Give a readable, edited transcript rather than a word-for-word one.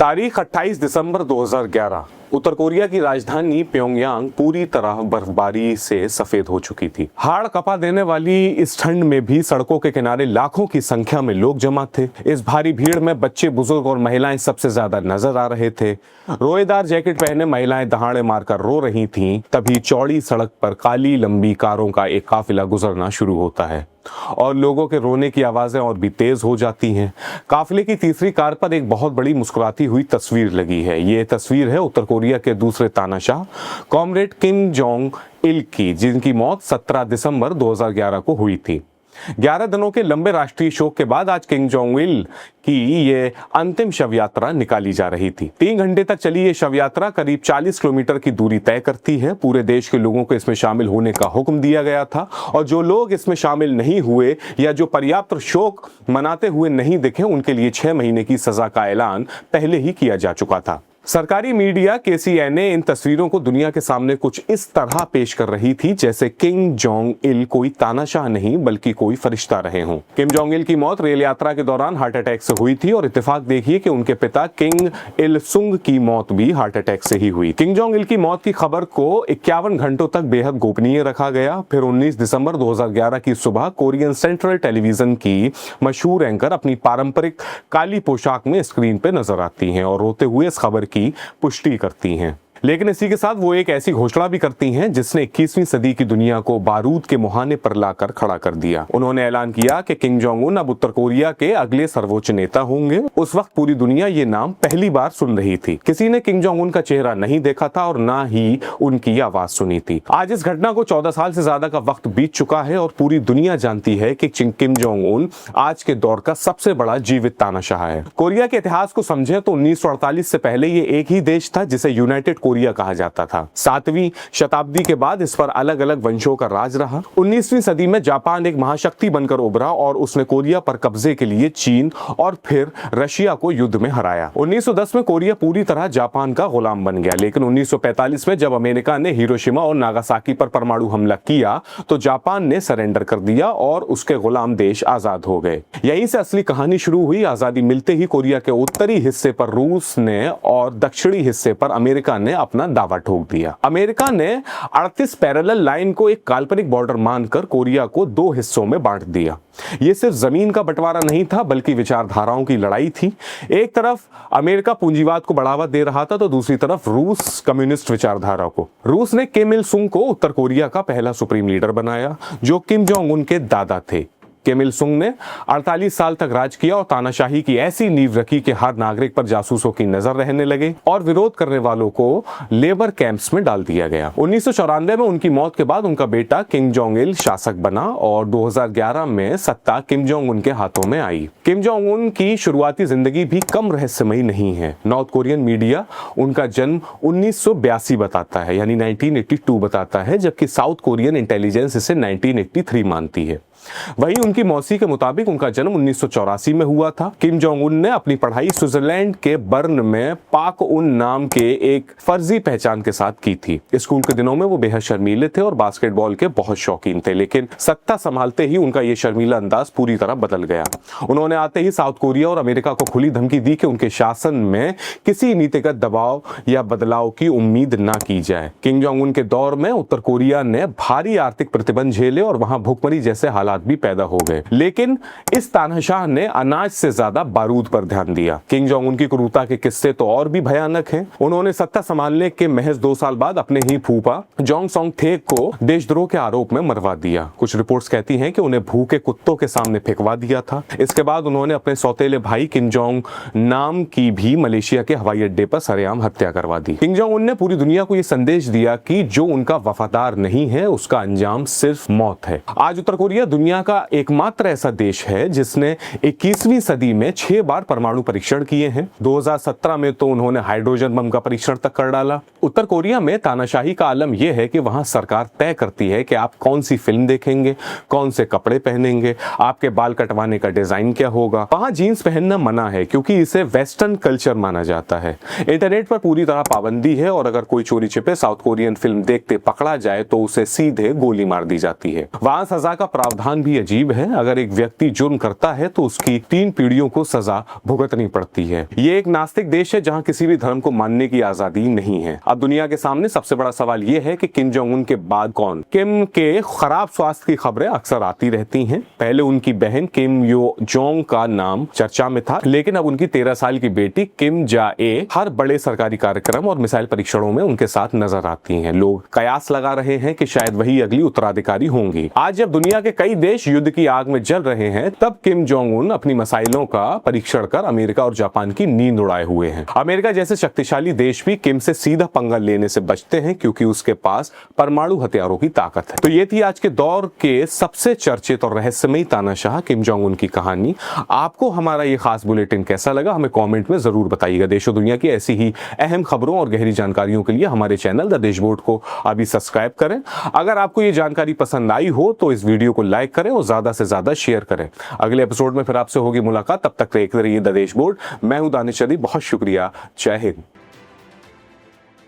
तारीख 28 दिसंबर 2011। उत्तर कोरिया की राजधानी प्योंगयांग पूरी तरह बर्फबारी से सफेद हो चुकी थी। हाड़ कपा देने वाली इस ठंड में भी सड़कों के किनारे लाखों की संख्या में लोग जमा थे। इस भारी भीड़ में बच्चे, बुजुर्ग और महिलाएं सबसे ज्यादा नजर आ रहे थे। रोएदार जैकेट पहने महिलाएं दहाड़े मारकर रो रही थीं। तभी चौड़ी सड़क पर काली लंबी कारों का एक काफिला गुजरना शुरू होता है और लोगों के रोने की आवाजें और भी तेज हो जाती हैं। काफिले की तीसरी कार पर एक बहुत बड़ी मुस्कुराती हुई तस्वीर लगी है। ये तस्वीर है उत्तर कोरिया के दूसरे तानाशाह कॉमरेड किम जोंग इल की, जिनकी मौत 17 दिसंबर 2011 को हुई थी। 11 दिनों के लंबे राष्ट्रीय शोक के बाद आज किम जोंग इल की ये अंतिम शव यात्रा निकाली जा रही थी। 3 घंटे तक चली ये शव यात्रा करीब 40 किलोमीटर की दूरी तय करती है। पूरे देश के लोगों को इसमें शामिल होने का हुक्म दिया गया था और जो लोग इसमें शामिल नहीं हुए या जो पर्याप्त शोक मनाते हुए नहीं दिखे, उनके लिए 6 महीने की सजा का ऐलान पहले ही किया जा चुका था। सरकारी मीडिया KCNA इन तस्वीरों को दुनिया के सामने कुछ इस तरह पेश कर रही थी जैसे किम जोंग इल कोई तानाशाह नहीं बल्कि कोई फरिश्ता रहे हों। किम जोंग इल की मौत रेल यात्रा के दौरान हार्ट अटैक से हुई थी और इत्तेफाक देखिए कि उनके पिता किम इल सुंग की मौत भी हार्ट अटैक से ही हुई। किम जोंग इल की मौत की खबर को 51 घंटों तक बेहद गोपनीय रखा गया। फिर 19 दिसंबर 2011 की सुबह कोरियन सेंट्रल टेलीविजन की मशहूर एंकर अपनी पारंपरिक काली पोशाक में स्क्रीन पे नजर आती हैं और रोते हुए इस खबर की पुष्टि करती हैं। लेकिन इसी के साथ वो एक ऐसी घोषणा भी करती हैं जिसने 21वीं सदी की दुनिया को बारूद के मुहाने पर लाकर खड़ा कर दिया। उन्होंने ऐलान किया कि किम जोंग उन अब उत्तर कोरिया के अगले सर्वोच्च नेता होंगे। उस वक्त पूरी दुनिया ये नाम पहली बार सुन रही थी। किसी ने किम जोंग उन का चेहरा नहीं देखा था और ना ही उनकी आवाज सुनी थी। आज इस घटना को 14 साल से ज्यादा का वक्त बीत चुका है और पूरी दुनिया जानती है कि किम जोंग उन आज के दौर का सबसे बड़ा जीवित तानाशाह है। कोरिया के इतिहास को समझे तो 1948 से पहले ये एक ही देश था जिसे यूनाइटेड कोरिया कहा जाता था। 7वीं शताब्दी के बाद इस पर अलग अलग वंशों का राज रहा। 19वीं सदी में जापान एक महाशक्ति बनकर उभरा और उसने कोरिया पर कब्जे के लिए चीन और फिर रशिया को युद्ध में हराया। 1910 में कोरिया पूरी तरह जापान का गुलाम बन गया, लेकिन 1945 में जब अमेरिका ने हिरोशिमा और नागासाकी पर परमाणु हमला किया तो जापान ने सरेंडर कर दिया और उसके गुलाम देश आजाद हो गए। यहीं से असली कहानी शुरू हुई। आजादी मिलते ही कोरिया के उत्तरी हिस्से पर रूस ने और दक्षिणी हिस्से पर अमेरिका ने अपना दावा ठोक दिया। अमेरिका ने 38 पैरेलल लाइन को एक काल्पनिक बॉर्डर मानकर कोरिया को 2 हिस्सों में बांट दिया। यह सिर्फ जमीन का बंटवारा नहीं था बल्कि विचारधाराओं की लड़ाई थी। एक तरफ अमेरिका पूंजीवाद को बढ़ावा दे रहा था तो दूसरी तरफ रूस कम्युनिस्ट विचारधारा को। रूस ने किम इल सुंग को उत्तर कोरिया का पहला सुप्रीम लीडर बनाया जो किम जोंग उन के दादा थे। किम इल सुंग ने 48 साल तक राज किया और तानाशाही की ऐसी नींव रखी कि हर नागरिक पर जासूसों की नजर रहने लगे और विरोध करने वालों को लेबर कैंप्स में डाल दिया गया। 1994 में उनकी मौत के बाद उनका बेटा किम जोंग इल शासक बना और 2011 में सत्ता किम जोंग उन के हाथों में आई। किम जोंग उन की शुरुआती जिंदगी भी कम रहस्यमयी नहीं है। नॉर्थ कोरियन मीडिया उनका जन्म 1982 बताता है, यानी 1982 बताता है, जबकि साउथ कोरियन इंटेलिजेंस इसे 1983 मानती है। वहीं उनकी मौसी के मुताबिक उनका जन्म 1984 में हुआ था। किम जोंग उन ने अपनी पढ़ाई स्विट्जरलैंड के बर्न में पाक उन नाम के एक फर्जी पहचान के साथ की थी। स्कूल के दिनों में वो बेहद शर्मीले थे और बास्केटबॉल के बहुत शौकीन थे, लेकिन सत्ता संभालते ही उनका ये शर्मीला अंदाज पूरी तरह बदल गया। उन्होंने आते ही साउथ कोरिया और अमेरिका को खुली धमकी दी कि उनके शासन में किसी नीतिगत दबाव या बदलाव की उम्मीद ना की जाए। किम जोंग उन के दौर में उत्तर कोरिया ने भारी आर्थिक प्रतिबंध झेले और वहां भुखमरी जैसे हालात भी पैदा हो गए, लेकिन इस तानाशाह ने अनाज से ज्यादा बारूद पर ध्यान दिया। किम जोंग उन की क्रूरता के किस्से तो और भी भयानक हैं। उन्होंने सत्ता संभालने के महज 2 साल बाद अपने ही फूफा जोंग सोंग थे को देशद्रोह के आरोप में मरवा दिया। कुछ रिपोर्ट्स कहती हैं कि उन्हें भूखे कुत्तों के सामने फेंकवा दिया था। इसके बाद उन्होंने अपने सौतेले भाई किम जोंग नाम की भी मलेशिया के हवाई अड्डे पर सरेआम हत्या करवा दी। किम जोंग उन ने पूरी दुनिया को यह संदेश दिया कि जो उनका वफादार नहीं है उसका अंजाम सिर्फ मौत है। आज उत्तर कोरिया दुनिया का एकमात्र ऐसा देश है जिसने 21वीं सदी में 6 बार परमाणु परीक्षण किए हैं। 2017 में तो उन्होंने हाइड्रोजन बम का परीक्षण तक कर डाला। उत्तर कोरिया में तानाशाही का आलम यह है कि वहां सरकार तय करती है कि आप कौन सी फिल्म देखेंगे, कौन से कपड़े पहनेंगे, आपके बाल कटवाने का डिजाइन क्या होगा। वहां जीन्स पहनना मना है क्योंकि इसे वेस्टर्न कल्चर माना जाता है। इंटरनेट पर पूरी तरह पाबंदी है और अगर कोई चोरी छिपे साउथ कोरियन फिल्म देखते पकड़ा जाए तो उसे सीधे गोली मार दी जाती है। वहां सजा का प्रावधान विधान भी अजीब है। अगर एक व्यक्ति जुर्म करता है तो उसकी 3 पीढ़ियों को सजा भुगतनी पड़ती है। ये एक नास्तिक देश है जहां किसी भी धर्म को मानने की आजादी नहीं है। अब दुनिया के सामने सबसे बड़ा सवाल ये है कि किम जोंग उन के बाद कौन। किम के खराब स्वास्थ्य की खबरें अक्सर आती रहती हैं। पहले उनकी बहन किम यो जोंग का नाम चर्चा में था, लेकिन अब उनकी 13 साल की बेटी किम जा ए हर बड़े सरकारी कार्यक्रम और मिसाइल परीक्षणों में उनके साथ नजर आती हैं। लोग कयास लगा रहे हैं कि शायद वही अगली उत्तराधिकारी होंगी। आज जब दुनिया के कई देश युद्ध की आग में जल रहे हैं, तब किम जोंग उन अपनी मिसाइलों का परीक्षण कर अमेरिका और जापान की नींद उड़ाए हुए हैं। अमेरिका जैसे शक्तिशाली देश भी किम से सीधा पंगा लेने से बचते हैं, क्योंकि उसके पास परमाणु हथियारों की ताकत है। तो ये थी आज के दौर के सबसे चर्चित और रहस्यमयी तानाशाह किम जोंग उन की कहानी। आपको हमारा ये खास बुलेटिन कैसा लगा, हमें कमेंट में जरूर बताइएगा। देश और दुनिया की ऐसी ही अहम खबरों और गहरी जानकारियों के लिए हमारे चैनल द देशबोर्ड को अभी सब्सक्राइब करें। अगर आपको ये जानकारी पसंद आई हो तो इस वीडियो को लाइक करें और ज्यादा से ज्यादा शेयर करें। अगले एपिसोड में फिर आपसे होगी मुलाकात। तब तक देखते रहिए द देशबोर्ड। मैं हूं दानिश अली। बहुत शुक्रिया। जय हिंद।